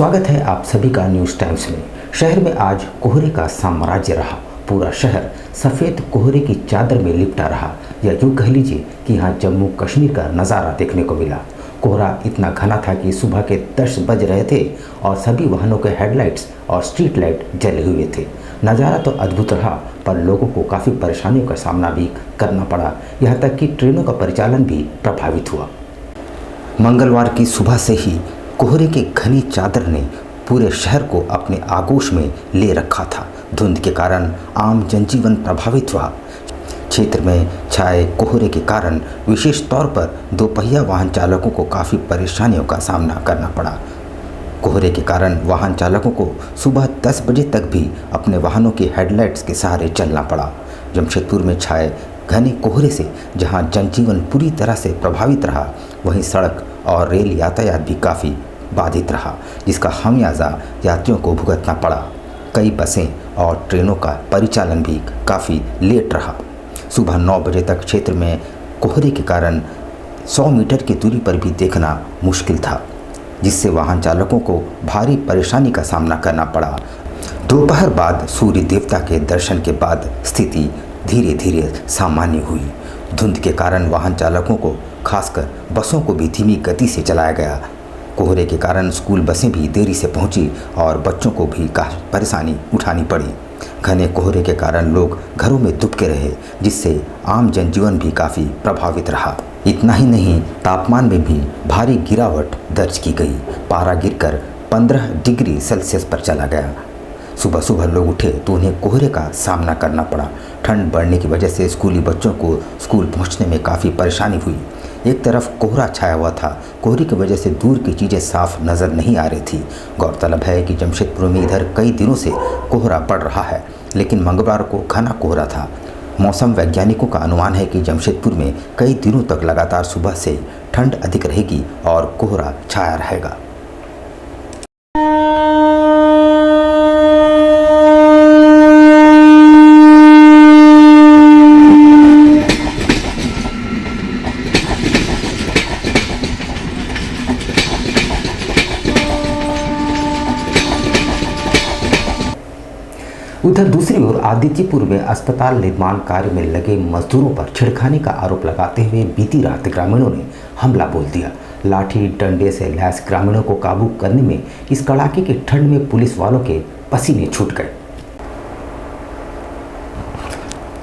स्वागत है आप सभी का न्यूज़ टाइम्स में। शहर में आज कोहरे का साम्राज्य रहा। पूरा शहर सफ़ेद कोहरे की चादर में लिपटा रहा, या यूँ कह लीजिए कि यहाँ जम्मू कश्मीर का नज़ारा देखने को मिला। कोहरा इतना घना था कि सुबह के 10 बज रहे थे और सभी वाहनों के हेडलाइट्स और स्ट्रीट लाइट जले हुए थे। नज़ारा तो अद्भुत रहा, पर लोगों को काफ़ी परेशानियों का सामना भी करना पड़ा। यहाँ तक कि ट्रेनों का परिचालन भी प्रभावित हुआ। मंगलवार की सुबह से ही कोहरे की घनी चादर ने पूरे शहर को अपने आगोश में ले रखा था। धुंध के कारण आम जनजीवन प्रभावित हुआ। क्षेत्र में छाए कोहरे के कारण विशेष तौर पर दोपहिया वाहन चालकों को काफ़ी परेशानियों का सामना करना पड़ा। कोहरे के कारण वाहन चालकों को सुबह 10 बजे तक भी अपने वाहनों के हेडलाइट्स के सहारे चलना पड़ा। जमशेदपुर में छाए घने कोहरे से जहां जनजीवन पूरी तरह से प्रभावित रहा, वहीं सड़क और रेल यातायात भी काफ़ी बाधित रहा, जिसका खामियाजा यात्रियों को भुगतना पड़ा। कई बसें और ट्रेनों का परिचालन भी काफ़ी लेट रहा। सुबह 9 बजे तक क्षेत्र में कोहरे के कारण 100 मीटर की दूरी पर भी देखना मुश्किल था, जिससे वाहन चालकों को भारी परेशानी का सामना करना पड़ा। दोपहर बाद सूर्य देवता के दर्शन के बाद स्थिति धीरे धीरे सामान्य हुई। धुंध के कारण वाहन चालकों को, खासकर बसों को भी धीमी गति से चलाया गया। कोहरे के कारण स्कूल बसें भी देरी से पहुंची और बच्चों को भी काफ़ी परेशानी उठानी पड़ी। घने कोहरे के कारण लोग घरों में दुबके रहे, जिससे आम जनजीवन भी काफ़ी प्रभावित रहा। इतना ही नहीं, तापमान में भी भारी गिरावट दर्ज की गई। पारा गिरकर 15 डिग्री सेल्सियस पर चला गया। सुबह सुबह लोग उठे तो उन्हें कोहरे का सामना करना पड़ा। ठंड बढ़ने की वजह से स्कूली बच्चों को स्कूल पहुंचने में काफ़ी परेशानी हुई। एक तरफ कोहरा छाया हुआ था, कोहरे की वजह से दूर की चीज़ें साफ नज़र नहीं आ रही थी। गौरतलब है कि जमशेदपुर में इधर कई दिनों से कोहरा पड़ रहा है, लेकिन मंगलवार को घना कोहरा था। मौसम वैज्ञानिकों का अनुमान है कि जमशेदपुर में कई दिनों तक लगातार सुबह से ठंड अधिक रहेगी और कोहरा छाया रहेगा। उधर दूसरी ओर आदित्यपुर में अस्पताल निर्माण कार्य में लगे मजदूरों पर छेड़खानी का आरोप लगाते हुए बीती रात ग्रामीणों ने हमला बोल दिया। लाठी डंडे से लैस ग्रामीणों को काबू करने में इस कड़ाके की ठंड में पुलिस वालों के पसीने छूट गए।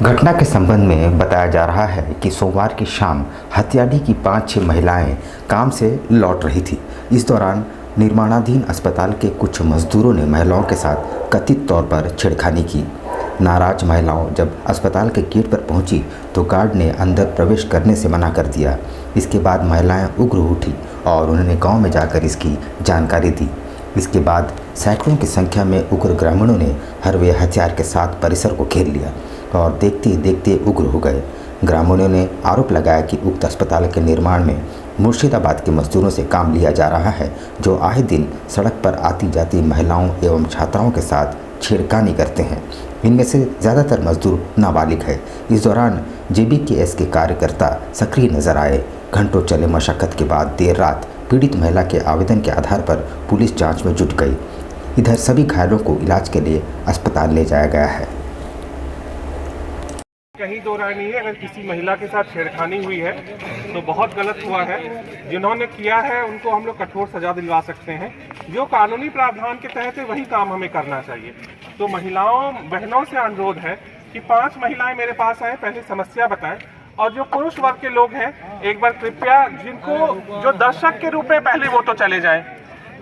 घटना के संबंध में बताया जा रहा है कि सोमवार की शाम हत्याडी की 5-6 महिलाएं काम से लौट रही थी। इस दौरान निर्माणाधीन अस्पताल के कुछ मजदूरों ने महिलाओं के साथ कथित तौर पर छेड़खानी की। नाराज महिलाओं जब अस्पताल के गेट पर पहुंची तो गार्ड ने अंदर प्रवेश करने से मना कर दिया। इसके बाद महिलाएं उग्र उठी और उन्होंने गांव में जाकर इसकी जानकारी दी। इसके बाद सैकड़ों की संख्या में उग्र ग्रामीणों ने हरवे हथियार के साथ परिसर को घेर लिया और देखते ही देखते उग्र हो गए। ग्रामीणों ने आरोप लगाया कि उक्त अस्पताल के निर्माण में मुर्शिदाबाद के मजदूरों से काम लिया जा रहा है, जो आए दिन सड़क पर आती जाती महिलाओं एवं छात्राओं के साथ छेड़खानी करते हैं। इनमें से ज़्यादातर मजदूर नाबालिग है। इस दौरान JBKS के कार्यकर्ता सक्रिय नजर आए। घंटों चले मशक्कत के बाद देर रात पीड़ित महिला के आवेदन के आधार पर पुलिस जाँच में जुट गई। इधर सभी घायलों को इलाज के लिए अस्पताल ले जाया गया है। कहीं दो राय नहीं है, अगर किसी महिला के साथ छेड़खानी हुई है तो बहुत गलत हुआ है। जिन्होंने किया है उनको हम लोग कठोर सजा दिलवा सकते हैं। जो कानूनी प्रावधान के तहत है वही काम हमें करना चाहिए। तो महिलाओं बहनों से अनुरोध है कि 5 महिलाएं मेरे पास आए, पहले समस्या बताएं, और जो पुरुष वर्ग के लोग हैं एक बार कृपया, जिनको जो दर्शक के रूप में पहले वो तो चले जाएं,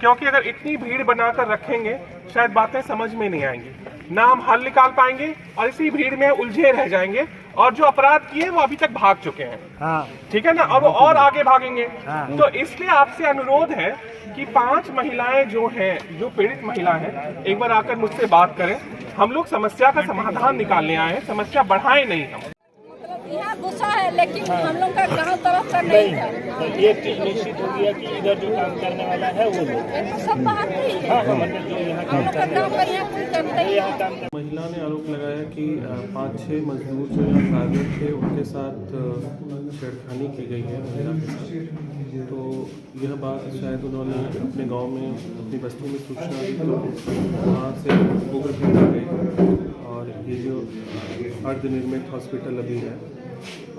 क्योंकि अगर इतनी भीड़ बनाकर रखेंगे शायद बातें समझ में नहीं आएंगी, ना हम हल निकाल पाएंगे और इसी भीड़ में उलझे रह जाएंगे। और जो अपराध किए वो अभी तक भाग चुके हैं, ठीक है ना, और वो और आगे भागेंगे। तो इसलिए आपसे अनुरोध है कि 5 महिलाएं जो हैं, जो पीड़ित महिला हैं, एक बार आकर मुझसे बात करें। हम लोग समस्या का समाधान निकालने आए हैं, समस्या बढ़ाए नहीं हम। यहाँ गुस्सा है, लेकिन हम लोग का गांव तरफ का नहीं है। तो ये चीज निश्चित हो गया कि इधर जो काम करने वाला है वो लोग, ये तो सब बात नहीं है। हाँ, मतलब जो यहाँ काम करने वाला है। महिला ने आरोप लगाया कि 5-6 मजदूर जो यहाँ कार्यरत थे उनके साथ छेड़खानी की गई है महिला के साथ। तो यह बात शायद उन्होंने अपने गांव में अपनी बस्ती में सूचना दी, तो वहाँ से होकर फिर आ गए। और ये जो अर्धनिर्मित हॉस्पिटल अभी है,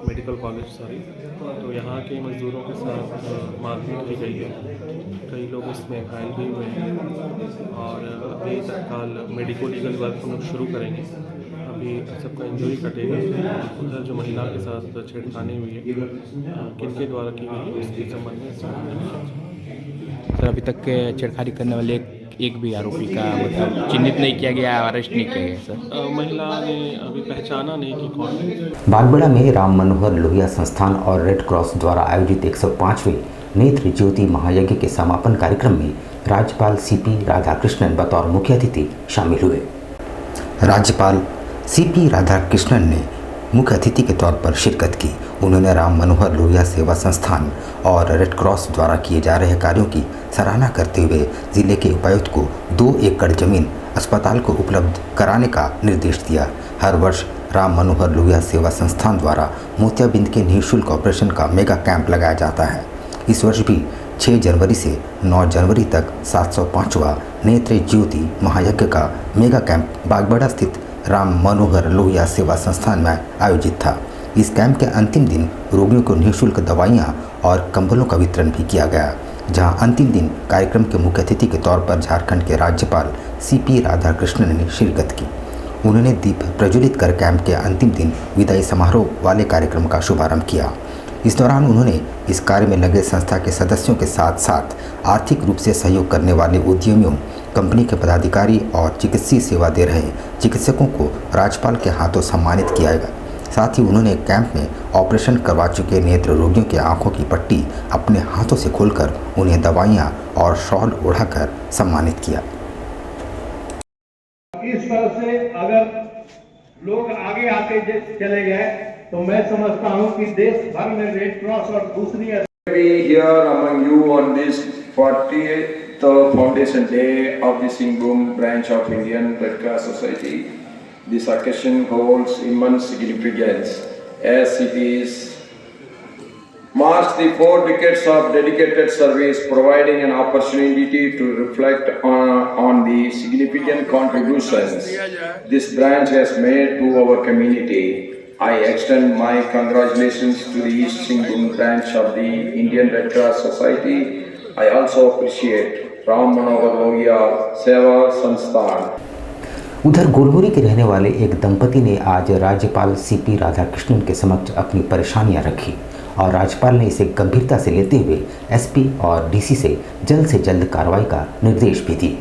मेडिकल कॉलेज सॉरी, तो यहाँ के मज़दूरों के साथ मारपीट की गई है। कई लोग इसमें घायल भी हुए हैं और अभी तत्काल मेडिको लीगल वर्क हम लोग शुरू करेंगे। अभी सबका इंजरी कटेगा। उधर जो महिला के साथ छेड़खानी हुई है, किनके द्वारा की गई है इसके संबंध में सर अभी तक के छेड़खानी करने वाले एक भी आरोपी का मतलब चिन्हित नहीं किया गया, अरेस्ट नहीं किया गया सर। महिला ने अभी पहचाना नहीं कि कौन है। बागबड़ा में राम मनोहर लोहिया संस्थान और रेड क्रॉस द्वारा आयोजित 105वें नेत्र ज्योति महायज्ञ के समापन कार्यक्रम में राज्यपाल सीपी राधाकृष्णन बतौर मुख्य अतिथि शामिल हुए। राज्यपाल सीपी राधाकृष्णन ने मुख्य अतिथि के तौर पर शिरकत की। उन्होंने राम मनोहर लोहिया सेवा संस्थान और रेड क्रॉस द्वारा किए जा रहे कार्यों की सराहना करते हुए जिले के उपायुक्त को 2 एकड़ जमीन अस्पताल को उपलब्ध कराने का निर्देश दिया। हर वर्ष राम मनोहर लोहिया सेवा संस्थान द्वारा मोतियाबिंद के निःशुल्क ऑपरेशन का मेगा कैंप लगाया जाता है। इस वर्ष भी 6 जनवरी से 9 जनवरी तक 705वां नेत्र ज्योति महायज्ञ का मेगा कैंप बागबड़ा स्थित राम मनोहर लोहिया सेवा संस्थान में आयोजित था। इस कैंप के अंतिम दिन रोगियों को निःशुल्क दवाइयां और कंबलों का वितरण भी किया गया, जहां अंतिम दिन कार्यक्रम के मुख्य अतिथि के तौर पर झारखंड के राज्यपाल सीपी राधाकृष्णन ने शिरकत की। उन्होंने दीप प्रज्वलित कर कैंप के अंतिम दिन विदाई समारोह वाले कार्यक्रम का शुभारंभ किया। इस दौरान उन्होंने इस कार्य में लगे संस्था के सदस्यों के साथ साथ आर्थिक रूप से सहयोग करने वाले उद्यमियों, कंपनी के पदाधिकारी और चिकित्सीय सेवा दे रहे चिकित्सकों को राज्यपाल के हाथों सम्मानित किया गया। साथ ही उन्होंने कैंप में ऑपरेशन करवा चुके नेत्र रोगियों की आंखों की पट्टी अपने हाथों से खोलकर उन्हें दवाइयां और शॉल ओढ़ाकर सम्मानित किया। इस तरह से अगर लोग आगे आते चले गए तो मैं समझता हूं कि देश भर में रेड क्रॉस और दूसरी here among you on this 40th Foundation Day of the Singhbum branch of Indian Red Cross Society. This occasion holds immense significance as it is marks the 4 decades of dedicated service, providing an opportunity to reflect on the significant contributions this branch has made to our community. I extend my congratulations to the East Singhbum branch of the Indian Red Cross Society. I also appreciate Ram Manohar Lohiya Seva Sansthan. उधर गोलमुरी के रहने वाले एक दंपति ने आज राज्यपाल CP Radhakrishnan के समक्ष अपनी परेशानियां रखी और राज्यपाल ने इसे गंभीरता से लेते हुए एसपी और डीसी से जल्द कार्रवाई का निर्देश भी दिए।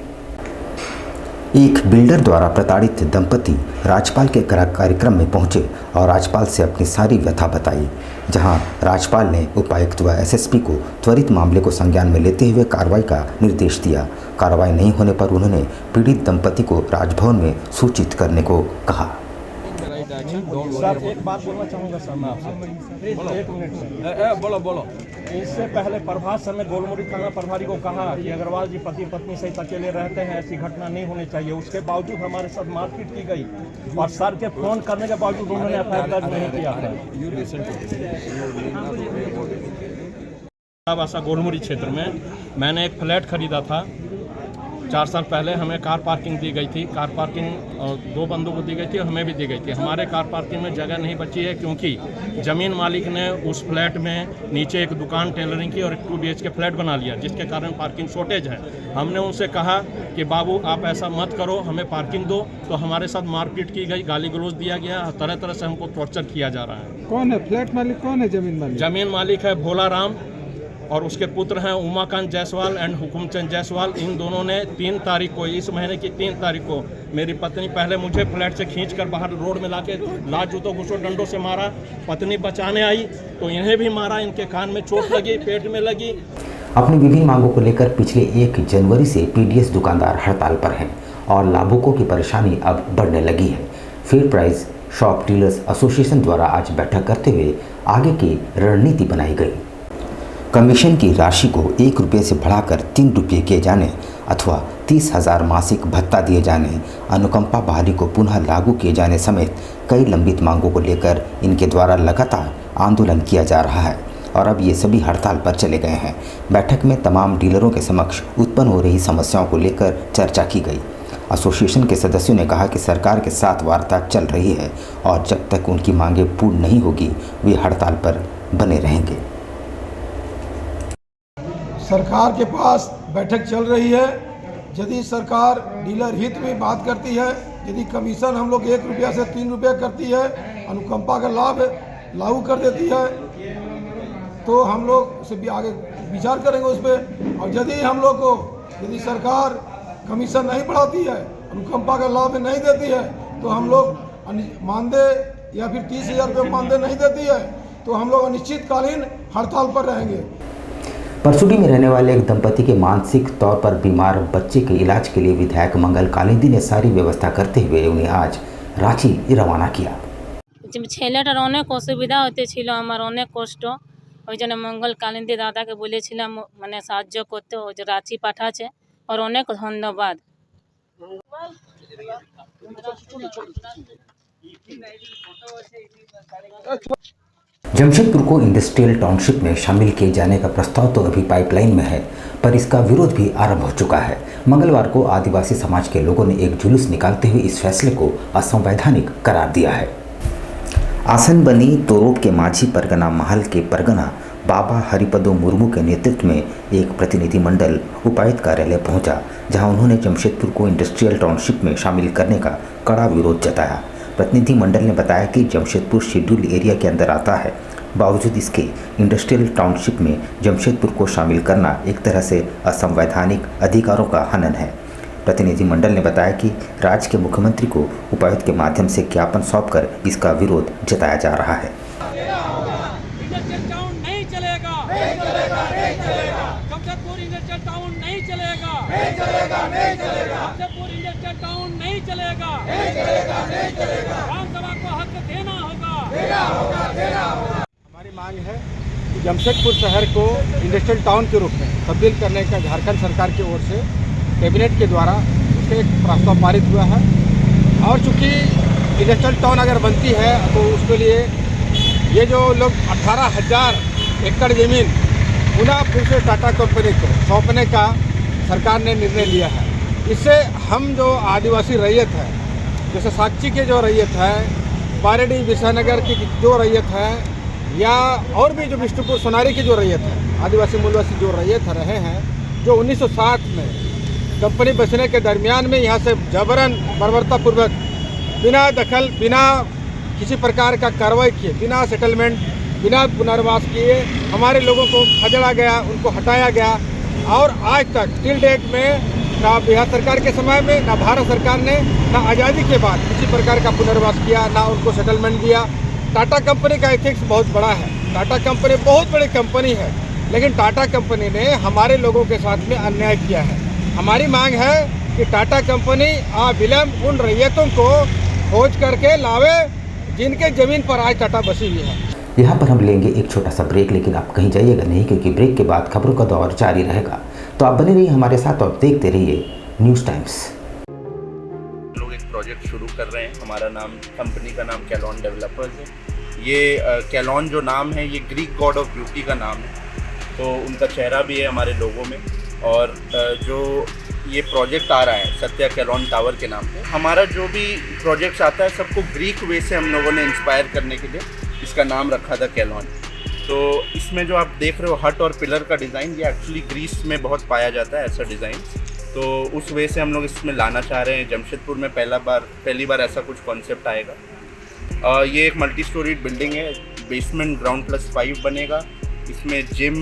एक बिल्डर द्वारा प्रताड़ित दंपति राज्यपाल के कार्यक्रम में पहुंचे और राज्यपाल से अपनी सारी व्यथा बताई, जहां राज्यपाल ने उपायुक्त व एसएसपी को त्वरित मामले को संज्ञान में लेते हुए कार्रवाई का निर्देश दिया। कार्रवाई नहीं होने पर उन्होंने पीड़ित दंपति को राजभवन में सूचित करने को कहा। सर एक बात बोलना चाहूँगा सर मैं आपसे, एक मिनट सर। बोलो। इससे पहले प्रभात सर ने गोलमुरी थाना प्रभारी को कहा कि अग्रवाल जी पति पत्नी सहित अकेले रहते हैं, ऐसी घटना नहीं होनी चाहिए। उसके बावजूद हमारे साथ मारपीट की गई और सर के फोन करने के बावजूद उन्होंने एफआईआर दर्ज नहीं किया था। गोलमुरी क्षेत्र में मैंने एक फ्लैट खरीदा था 4 साल पहले। हमें कार पार्किंग दी गई थी, कार पार्किंग 2 बंदों को दी गई थी और हमें भी दी गई थी। हमारे कार पार्किंग में जगह नहीं बची है क्योंकि ज़मीन मालिक ने उस फ्लैट में नीचे एक दुकान टेलरिंग की और एक 2 BHK फ्लैट बना लिया, जिसके कारण पार्किंग शॉर्टेज है। हमने उनसे कहा कि बाबू आप ऐसा मत करो, हमें पार्किंग दो, तो हमारे साथ मारपीट की गई, गाली गलौज दिया गया, तरह तरह से हमको टॉर्चर किया जा रहा है। कौन है फ्लैट मालिक, कौन है ज़मीन मालिक? ज़मीन मालिक है भोला राम और उसके पुत्र हैं उमाकांत जायसवाल एंड हुकुमचंद जायसवाल। इन दोनों ने 3 तारीख को, इस महीने की 3 तारीख को मेरी पत्नी पहले मुझे फ्लैट से खींचकर बाहर रोड में लाके लात जूतों घुसों डंडों से मारा। पत्नी बचाने आई तो इन्हें भी मारा, इनके कान में चोट लगी, पेट में लगी। अपनी विभिन्न मांगों को लेकर पिछले 1 जनवरी से पीडीएस दुकानदार हड़ताल पर हैं और लाभुकों की परेशानी अब बढ़ने लगी है। Fair price shop dealers association द्वारा आज बैठक करते हुए आगे की रणनीति बनाई गई। कमीशन की राशि को 1 रुपये से बढ़ाकर 3 रुपये किए जाने अथवा 30,000 मासिक भत्ता दिए जाने, अनुकंपा बहाली को पुनः लागू किए जाने समेत कई लंबित मांगों को लेकर इनके द्वारा लगातार आंदोलन किया जा रहा है। और अब ये सभी हड़ताल पर चले गए हैं। बैठक में तमाम डीलरों के समक्ष उत्पन्न हो रही समस्याओं को लेकर चर्चा की गई। एसोसिएशन के सदस्यों ने कहा कि सरकार के साथ वार्ता चल रही है और जब तक उनकी मांगें पूर्ण नहीं होगी वे हड़ताल पर बने रहेंगे। सरकार के पास बैठक चल रही है। यदि सरकार डीलर हित में बात करती है, यदि कमीशन हम लोग 1 रुपया से 3 रुपया करती है, अनुकंपा का लाभ लागू कर देती है, तो हम लोग उसे भी आगे विचार करेंगे उस पर। और यदि हम लोग को यदि सरकार कमीशन नहीं बढ़ाती है, अनुकंपा का लाभ नहीं देती है, तो हम लोग मानदेय या फिर 30,000 रुपये मानदेय नहीं देती है, तो हम लोग अनिश्चितकालीन हड़ताल पर रहेंगे। परसुडी में रहने वाले एक दंपति के मानसिक तौर पर बीमार बच्चे के इलाज के लिए विधायक मंगल कालिंदी ने सारी व्यवस्था करते हुए उन्हें आज रांची रवाना किया। ছেলেটার অনেক অসুবিধা হতেছিল, আমার অনেক কষ্ট, ওই জন্য মঙ্গল কালিন্দী দাদাকে বলেছিলাম মানে সাহায্য করতে, ওই যে রাঁচি পাঠাচ্ছে, और অনেক ধন্যবাদ। जमशेदपुर को इंडस्ट्रियल टाउनशिप में शामिल किए जाने का प्रस्ताव तो अभी पाइपलाइन में है, पर इसका विरोध भी आरंभ हो चुका है। मंगलवार को आदिवासी समाज के लोगों ने एक जुलूस निकालते हुए इस फैसले को असंवैधानिक करार दिया है। आसन बनी तोरोप के माझी परगना महल के परगना बाबा हरिपदो मुर्मू के नेतृत्व में एक प्रतिनिधिमंडल उपायुक्त कार्यालय पहुंचा, जहां उन्होंने जमशेदपुर को इंडस्ट्रियल टाउनशिप में शामिल करने का कड़ा विरोध जताया। प्रतिनिधिमंडल ने बताया कि जमशेदपुर शेड्यूल एरिया के अंदर आता है, बावजूद इसके इंडस्ट्रियल टाउनशिप में जमशेदपुर को शामिल करना एक तरह से असंवैधानिक अधिकारों का हनन है। प्रतिनिधिमंडल ने बताया कि राज्य के मुख्यमंत्री को उपायुक्त के माध्यम से ज्ञापन सौंपकर इसका विरोध जताया जा रहा है। हमारी मांग है कि जमशेदपुर शहर को इंडस्ट्रियल टाउन के रूप में तब्दील करने का झारखंड सरकार की ओर से कैबिनेट के द्वारा उसके एक प्रस्ताव पारित हुआ है। और चूँकि इंडस्ट्रियल टाउन अगर बनती है तो उसके लिए ये जो लोग 18,000 एकड़ ज़मीन पुनः फिर से टाटा कंपनी को सौंपने का सरकार ने निर्णय लिया है। इससे हम जो आदिवासी रैयत है, जैसे साक्षी के जो रैयत है, बारेडी विशानगर की जो रैयत है, या और भी जो विष्णुपुर सोनारी की जो रैयत है, आदिवासी मूलवासी जो रैयत रहे हैं, जो 1960 में कंपनी बसने के दरमियान में यहाँ से जबरन बर्बरतापूर्वक बिना दखल, बिना किसी प्रकार का कार्रवाई किए, बिना सेटलमेंट, बिना पुनर्वास किए हमारे लोगों को खदेड़ा गया, उनको हटाया गया। और आज तक टिल डेट में ना बिहार सरकार के समय में, ना भारत सरकार ने, ना आज़ादी के बाद किसी प्रकार का पुनर्वास किया, ना उनको सेटलमेंट दिया। टाटा कंपनी का एथिक्स बहुत बड़ा है। टाटा कंपनी बहुत बड़ी कंपनी है, लेकिन टाटा कंपनी ने हमारे लोगों के साथ में अन्याय किया है। हमारी मांग है कि टाटा कंपनी अविलंब उन रैयतों को खोज करके लावे जिनके ज़मीन पर आज टाटा बसी हुई है। यहाँ पर हम लेंगे एक छोटा सा ब्रेक, लेकिन आप कहीं जाइएगा नहीं, क्योंकि ब्रेक के बाद खबरों का दौर जारी रहेगा। तो आप बने रहिए हमारे साथ और देखते रहिए न्यूज़ टाइम्स। लोग एक प्रोजेक्ट शुरू कर रहे हैं। हमारा नाम, कंपनी का नाम कैलॉन डेवलपर्स है। ये कैलॉन जो नाम है ये ग्रीक गॉड ऑफ ब्यूटी का नाम है, तो उनका चेहरा भी है हमारे लोगों में। और जो ये प्रोजेक्ट आ रहा है सत्या कैलॉन टावर के नाम पे, हमारा जो भी प्रोजेक्ट आता है सबको ग्रीक वे से हम लोगों ने इंस्पायर करने के लिए इसका नाम रखा था कैलॉन। तो इसमें जो आप देख रहे हो हट और पिलर का डिज़ाइन, ये एक्चुअली ग्रीस में बहुत पाया जाता है ऐसा डिज़ाइन। तो उस वे से हम लोग इसमें लाना चाह रहे हैं। जमशेदपुर में पहली बार ऐसा कुछ कॉन्सेप्ट आएगा। ये एक मल्टी स्टोरीड बिल्डिंग है, बेसमेंट ग्राउंड +5 बनेगा। इसमें जिम,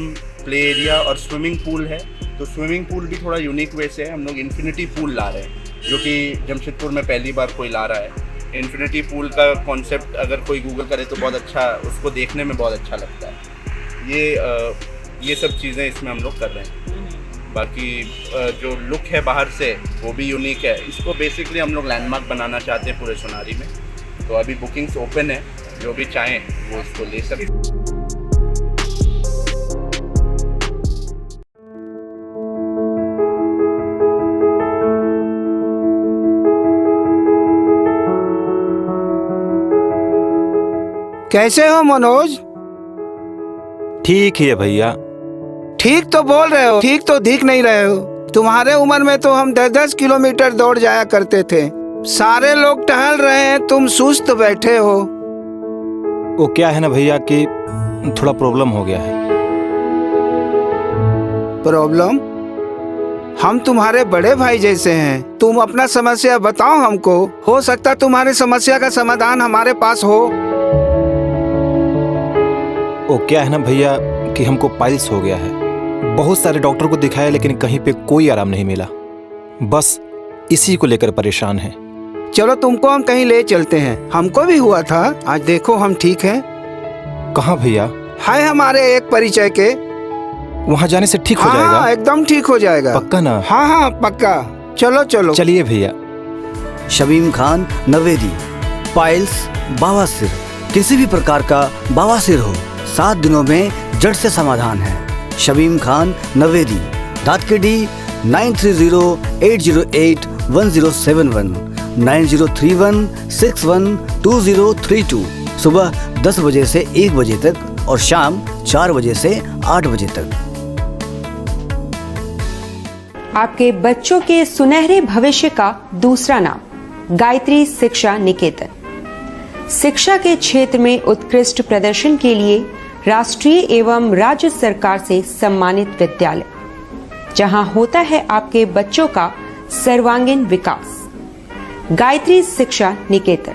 प्ले एरिया और स्विमिंग पूल है। तो स्विमिंग पूल भी थोड़ा यूनिक वे से है, हम लोग इन्फिनिटी पूल ला रहे हैं, जो कि जमशेदपुर में पहली बार कोई ला रहा है। इन्फिनिटी पूल का कॉन्सेप्ट अगर कोई गूगल करे तो बहुत अच्छा, उसको देखने में बहुत अच्छा लगता है। ये सब चीज़ें इसमें हम लोग कर रहे हैं। बाकी जो लुक है बाहर से वो भी यूनिक है। इसको बेसिकली हम लोग लैंडमार्क बनाना चाहते हैं पूरे सोनारी में। तो अभी बुकिंग्स ओपन है, जो भी चाहें वो इसको ले सकते हैं। कैसे हो मनोज? ठीक ही है भैया। ठीक तो बोल रहे हो, ठीक तो दिख नहीं रहे हो। तुम्हारे उम्र में तो हम 10-10 किलोमीटर दौड़ जाया करते थे। सारे लोग टहल रहे हैं, तुम सुस्त बैठे हो। वो क्या है ना भैया कि थोड़ा प्रॉब्लम हो गया है। प्रॉब्लम? हम तुम्हारे बड़े भाई जैसे हैं, तुम अपना समस्या बताओ हमको, हो सकता तुम्हारी समस्या का समाधान हमारे पास हो। वो क्या है ना भैया कि हमको पाइल्स हो गया है। बहुत सारे डॉक्टर को दिखाया लेकिन कहीं पे कोई आराम नहीं मिला। बस इसी को लेकर परेशान है। चलो तुमको हम कहीं ले चलते हैं, हमको भी हुआ था, आज देखो हम ठीक हैं। कहाँ भैया? है हमारे एक परिचय के। वहाँ जाने से ठीक हो जाएगा? हाँ, एकदम ठीक हो जाएगा। पक्का ना? हाँ हाँ पक्का। चलो चलो चलिए भैया। शमीम खान नवेदी, पाइल्स, बवासीर, किसी भी प्रकार का बवासीर हो, 7 दिनों में जड़ से समाधान है। शमीम खान नवेदी, दातकेडी 9308081071 9031612032। सुबह 10 बजे से 1 बजे तक और शाम 4 बजे से 8 बजे तक। आपके बच्चों के सुनहरे भविष्य का दूसरा नाम गायत्री शिक्षा निकेतन। शिक्षा के क्षेत्र में उत्कृष्ट प्रदर्शन के लिए राष्ट्रीय एवं राज्य सरकार से सम्मानित विद्यालय, जहां होता है आपके बच्चों का सर्वांगीण विकास। गायत्री शिक्षा निकेतन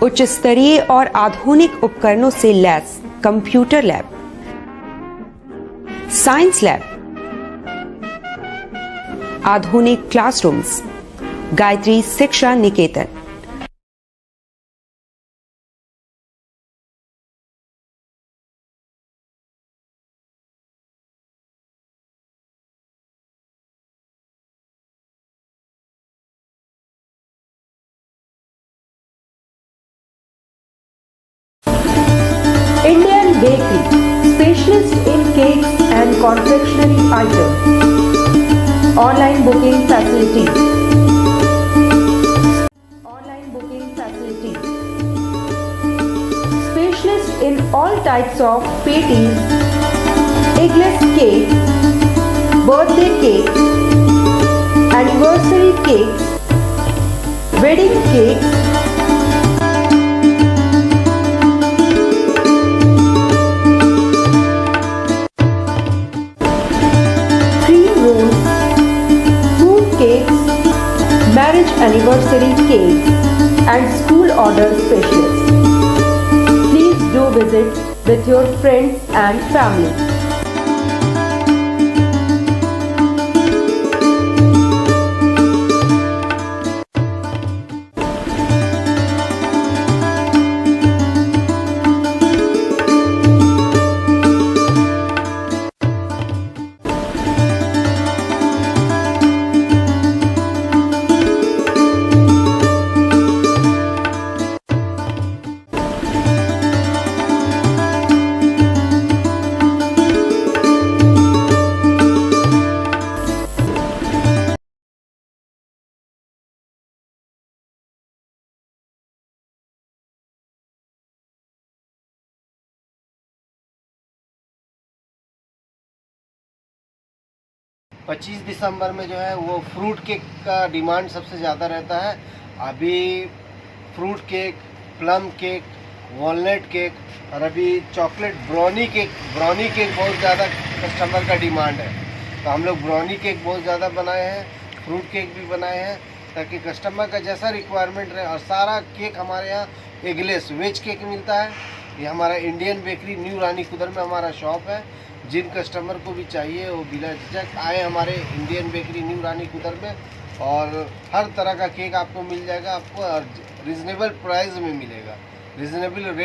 उच्च स्तरीय और आधुनिक उपकरणों से lace computer lab, science lab, आधुनिक क्लासरूम्स। गायत्री शिक्षा निकेतन। Indian Bakery, specialist in cakes and confectionery items. Online booking facilities. Online booking facilities. Specialist in all types of patties, eggless cake, birthday cake, anniversary cakes, wedding cakes, marriage anniversary cakes and school order specialists. Please do visit with your friends and family. पच्चीस दिसंबर में जो है वो fruit cake का demand सबसे ज़्यादा रहता है। अभी fruit cake, plum cake, walnut cake और अभी चॉकलेट ब्राउनी केक बहुत ज़्यादा कस्टमर का डिमांड है। तो हम लोग ब्राउनी केक बहुत ज़्यादा बनाए हैं, फ्रूट केक भी बनाए हैं ताकि कस्टमर का जैसा रिक्वायरमेंट रहे। और सारा केक हमारे यहाँ एगलेस वेज केक मिलता है। ये हमारा इंडियन बेकरी न्यू रानी कुदर में हमारा शॉप है। जिन कस्टमर को भी चाहिए वो बिना झिझक आए हमारे इंडियन बेकरी न्यू रानी कुदर में, और हर तरह का केक आपको मिल जाएगा। आपको रीज़नेबल प्राइस में मिलेगा, रीज़नेबल रेट।